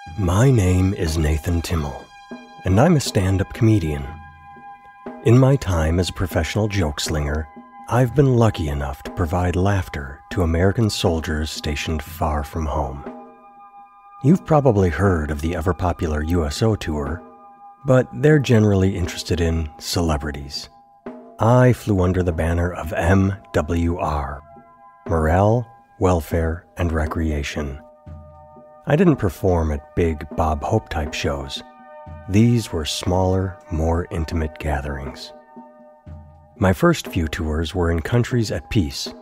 My name is Nathan Timmel, and I'm a stand-up comedian. In my time as a professional joke slinger, I've been lucky enough to provide laughter to American soldiers stationed far from home. You've probably heard of the ever-popular USO tour, but they're generally interested in celebrities. I flew under the banner of MWR, Morale, Welfare, and Recreation. I didn't perform at big Bob Hope-type shows. These were smaller, more intimate gatherings. My first few tours were in countries at peace.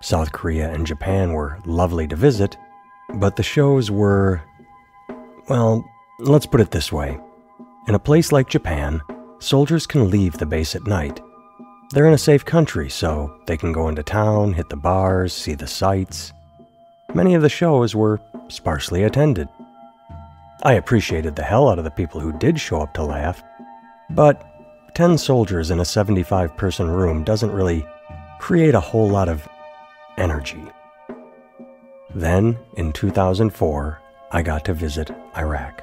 South Korea and Japan were lovely to visit, but the shows were, well, let's put it this way. In a place like Japan, soldiers can leave the base at night. They're in a safe country, so they can go into town, hit the bars, see the sights. Many of the shows were sparsely attended. I appreciated the hell out of the people who did show up to laugh, but 10 soldiers in a 75-person room doesn't really create a whole lot of energy. Then, in 2004, I got to visit Iraq.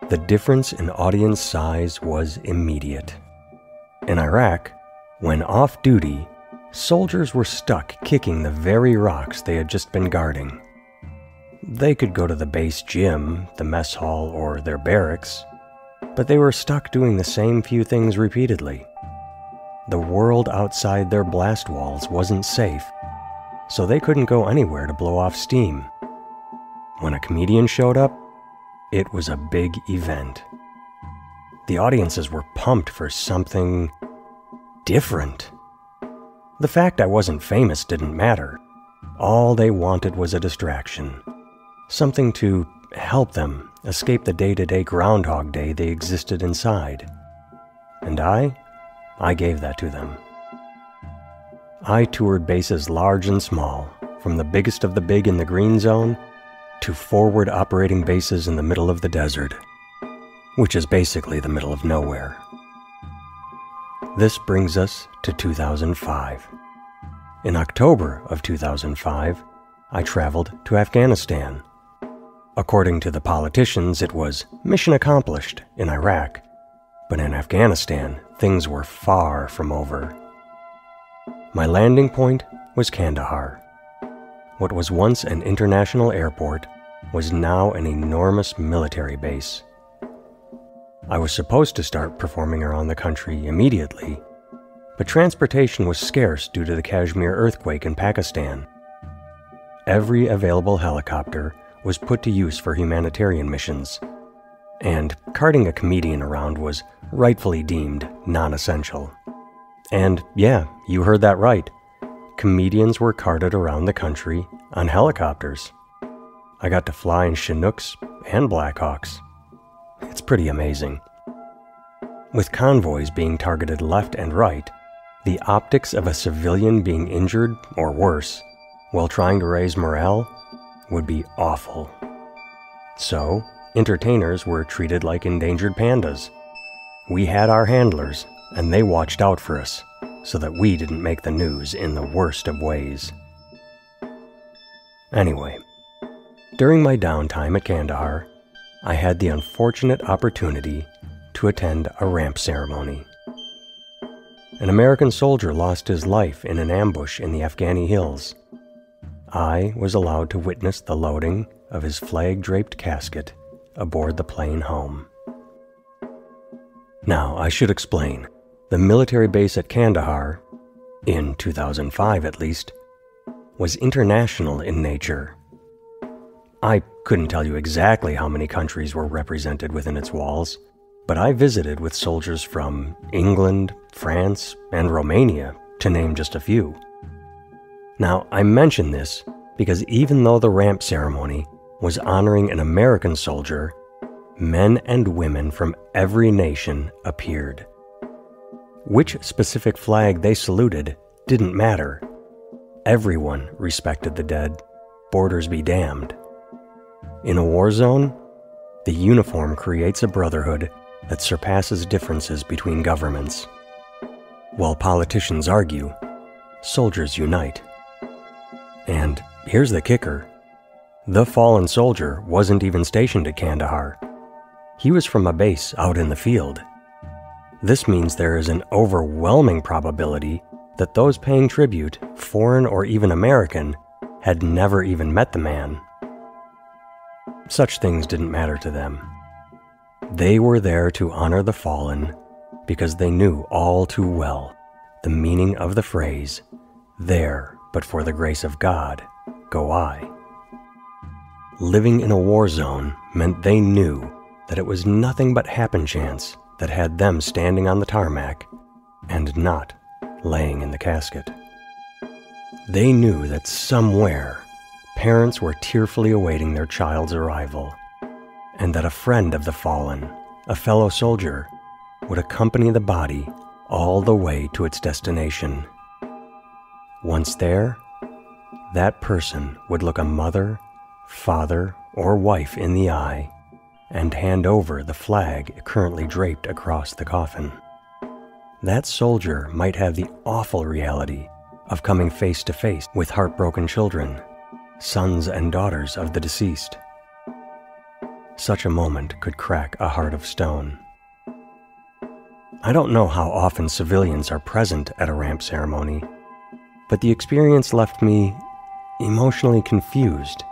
The difference in audience size was immediate. In Iraq, when off-duty, soldiers were stuck kicking the very rocks they had just been guarding. They could go to the base gym, the mess hall, or their barracks, but they were stuck doing the same few things repeatedly. The world outside their blast walls wasn't safe, so they couldn't go anywhere to blow off steam. When a comedian showed up, it was a big event. The audiences were pumped for something different. The fact I wasn't famous didn't matter. All they wanted was a distraction. Something to help them escape the day-to-day Groundhog Day they existed inside. And I gave that to them. I toured bases large and small, from the biggest of the big in the green zone to forward operating bases in the middle of the desert, which is basically the middle of nowhere. This brings us to 2005. In October of 2005, I traveled to Afghanistan. According to the politicians, it was mission accomplished in Iraq, but in Afghanistan, things were far from over. My landing point was Kandahar. What was once an international airport was now an enormous military base. I was supposed to start performing around the country immediately, but transportation was scarce due to the Kashmir earthquake in Pakistan. Every available helicopter was put to use for humanitarian missions, and carting a comedian around was rightfully deemed non-essential. And yeah, you heard that right. Comedians were carted around the country on helicopters. I got to fly in Chinooks and Blackhawks. It's pretty amazing. With convoys being targeted left and right, the optics of a civilian being injured or worse while trying to raise morale would be awful. So, entertainers were treated like endangered pandas. We had our handlers, and they watched out for us so that we didn't make the news in the worst of ways. Anyway, during my downtime at Kandahar, I had the unfortunate opportunity to attend a ramp ceremony. An American soldier lost his life in an ambush in the Afghani hills. I was allowed to witness the loading of his flag-draped casket aboard the plane home. Now, I should explain. The military base at Kandahar, in 2005 at least, was international in nature. I couldn't tell you exactly how many countries were represented within its walls, but I visited with soldiers from England, France, and Romania, to name just a few. Now, I mention this because even though the ramp ceremony was honoring an American soldier, men and women from every nation appeared. Which specific flag they saluted didn't matter. Everyone respected the dead, borders be damned. In a war zone, the uniform creates a brotherhood that surpasses differences between governments. While politicians argue, soldiers unite. And here's the kicker. The fallen soldier wasn't even stationed at Kandahar. He was from a base out in the field. This means there is an overwhelming probability that those paying tribute, foreign or even American, had never even met the man. Such things didn't matter to them. They were there to honor the fallen because they knew all too well the meaning of the phrase, "There, but for the grace of God, go I." Living in a war zone meant they knew that it was nothing but happen chance that had them standing on the tarmac and not laying in the casket. They knew that somewhere parents were tearfully awaiting their child's arrival, and that a friend of the fallen, a fellow soldier, would accompany the body all the way to its destination. Once there, that person would look a mother, father, or wife in the eye and hand over the flag currently draped across the coffin. That soldier might have the awful reality of coming face to face with heartbroken children, sons and daughters of the deceased. Such a moment could crack a heart of stone. I don't know how often civilians are present at a ramp ceremony, but the experience left me emotionally confused.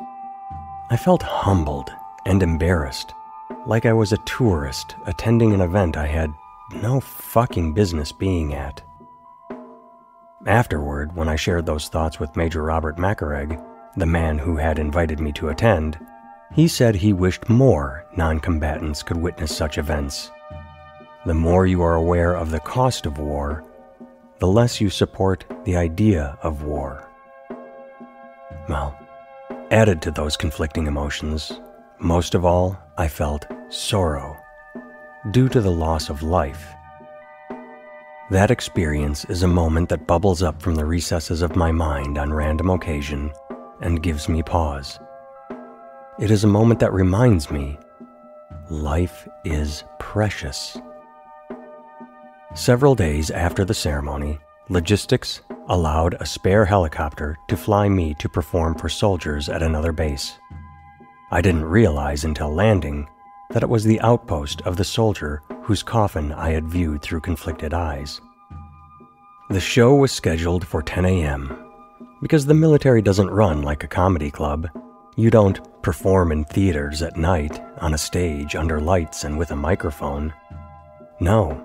I felt humbled and embarrassed, like I was a tourist attending an event I had no fucking business being at. Afterward, when I shared those thoughts with Major Robert Macareg, the man who had invited me to attend, he said he wished more non-combatants could witness such events. The more you are aware of the cost of war, the less you support the idea of war. Well, added to those conflicting emotions, most of all, I felt sorrow due to the loss of life. That experience is a moment that bubbles up from the recesses of my mind on random occasion and gives me pause. It is a moment that reminds me, life is precious. Several days after the ceremony, logistics allowed a spare helicopter to fly me to perform for soldiers at another base. I didn't realize until landing that it was the outpost of the soldier whose coffin I had viewed through conflicted eyes. The show was scheduled for 10 a.m. Because the military doesn't run like a comedy club. You don't perform in theaters at night on a stage under lights and with a microphone. No.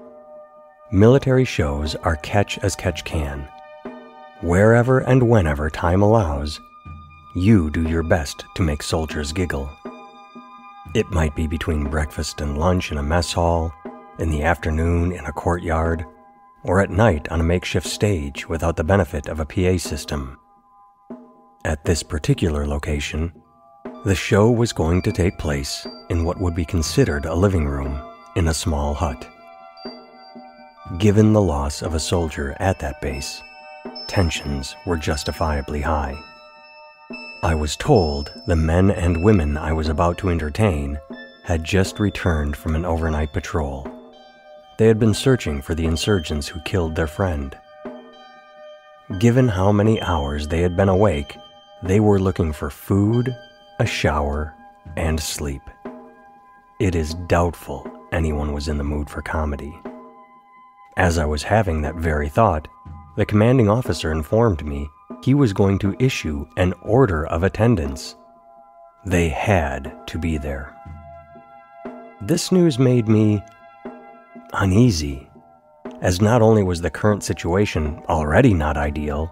Military shows are catch as catch can. Wherever and whenever time allows, you do your best to make soldiers giggle. It might be between breakfast and lunch in a mess hall, in the afternoon in a courtyard, or at night on a makeshift stage without the benefit of a PA system. At this particular location, the show was going to take place in what would be considered a living room in a small hut. Given the loss of a soldier at that base, tensions were justifiably high. I was told the men and women I was about to entertain had just returned from an overnight patrol. They had been searching for the insurgents who killed their friend. Given how many hours they had been awake, they were looking for food, a shower, and sleep. It is doubtful anyone was in the mood for comedy. As I was having that very thought, the commanding officer informed me he was going to issue an order of attendance. They had to be there. This news made me uneasy, as not only was the current situation already not ideal,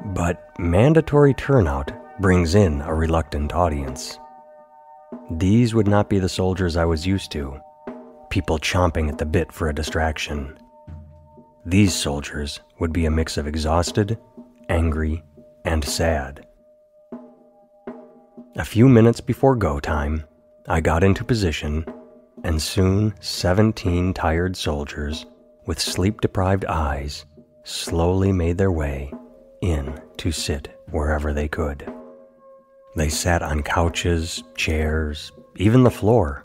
but mandatory turnout brings in a reluctant audience. These would not be the soldiers I was used to, people chomping at the bit for a distraction. These soldiers would be a mix of exhausted, angry, and sad. A few minutes before go time, I got into position, and soon 17 tired soldiers with sleep-deprived eyes slowly made their way in to sit wherever they could. They sat on couches, chairs, even the floor.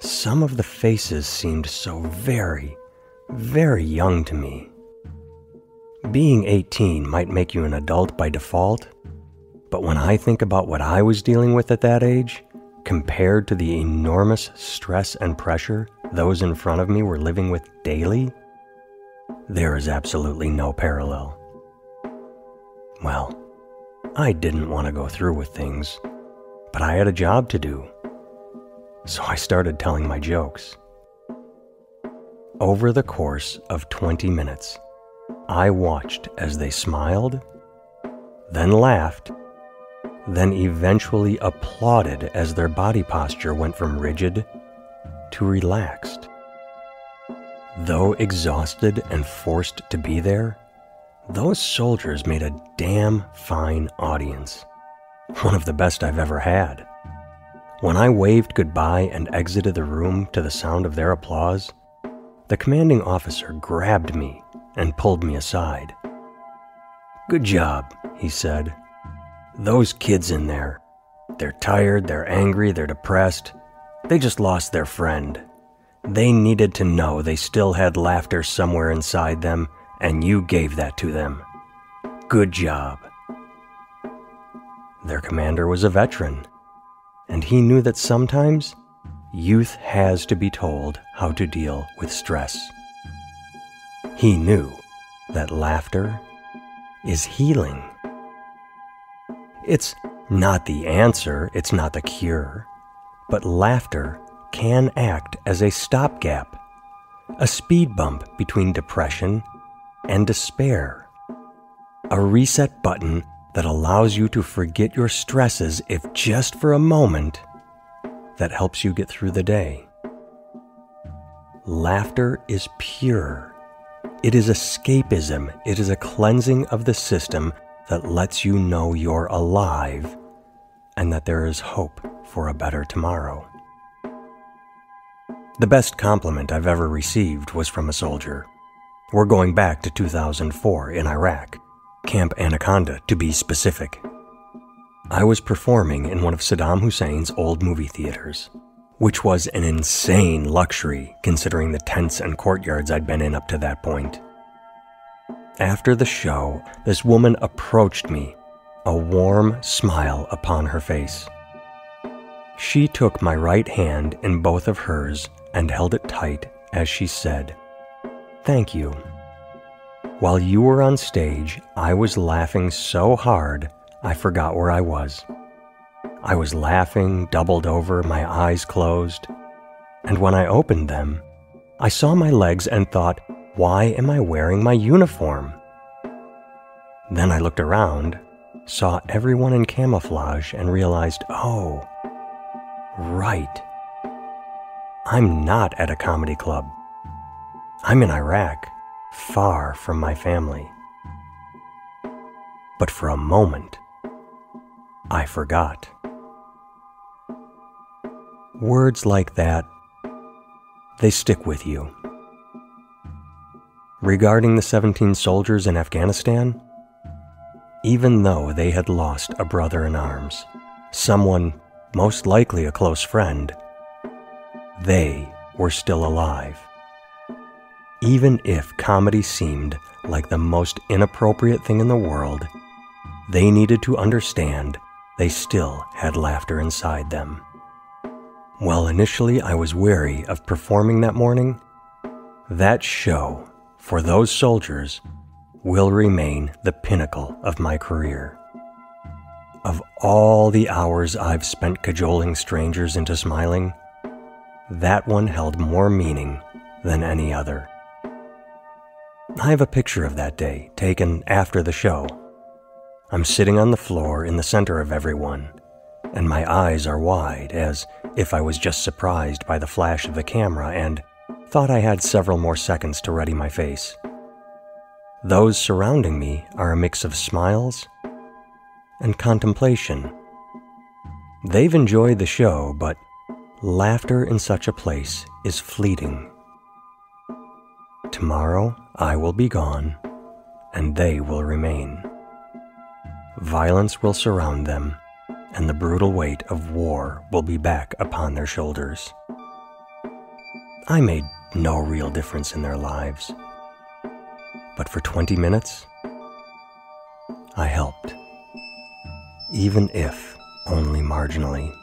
Some of the faces seemed so very, very young to me. Being 18 might make you an adult by default, But when I think about what I was dealing with at that age, compared to the enormous stress and pressure those in front of me were living with daily, there is absolutely no parallel. Well, I didn't want to go through with things, but I had a job to do. So I started telling my jokes. Over the course of 20 minutes, I watched as they smiled, then laughed, then eventually applauded as their body posture went from rigid to relaxed. Though exhausted and forced to be there, those soldiers made a damn fine audience. One of the best I've ever had. When I waved goodbye and exited the room to the sound of their applause, the commanding officer grabbed me and pulled me aside. "Good job," he said. "Those kids in there, they're tired, they're angry, they're depressed. They just lost their friend. They needed to know they still had laughter somewhere inside them, and you gave that to them. Good job." Their commander was a veteran, and he knew that sometimes youth has to be told how to deal with stress. He knew that laughter is healing. It's not the answer, it's not the cure, but laughter can act as a stopgap, a speed bump between depression and despair, a reset button that allows you to forget your stresses, if just for a moment, that helps you get through the day. Laughter is pure. It is escapism. It is a cleansing of the system that lets you know you're alive and that there is hope for a better tomorrow. The best compliment I've ever received was from a soldier. We're going back to 2004 in Iraq, Camp Anaconda to be specific. I was performing in one of Saddam Hussein's old movie theaters, which was an insane luxury considering the tents and courtyards I'd been in up to that point. After the show, this woman approached me, a warm smile upon her face. She took my right hand in both of hers and held it tight as she said, "Thank you. While you were on stage, I was laughing so hard I forgot where I was. I was laughing, doubled over, my eyes closed, and when I opened them, I saw my legs and thought, why am I wearing my uniform? Then I looked around, saw everyone in camouflage, and realized, oh, right. I'm not at a comedy club. I'm in Iraq, far from my family." But for a moment, I forgot. Words like that, they stick with you. Regarding the 17 soldiers in Afghanistan, even though they had lost a brother in arms, someone, most likely a close friend, they were still alive. Even if comedy seemed like the most inappropriate thing in the world, they needed to understand they still had laughter inside them. While initially I was wary of performing that morning, that show, for those soldiers, will remain the pinnacle of my career. Of all the hours I've spent cajoling strangers into smiling, that one held more meaning than any other. I have a picture of that day taken after the show. I'm sitting on the floor in the center of everyone, and my eyes are wide as if I was just surprised by the flash of the camera and thought I had several more seconds to ready my face. Those surrounding me are a mix of smiles and contemplation. They've enjoyed the show, but laughter in such a place is fleeting. Tomorrow I will be gone, and they will remain. Violence will surround them, and the brutal weight of war will be back upon their shoulders. I made no real difference in their lives, but for 20 minutes, I helped. even if only marginally.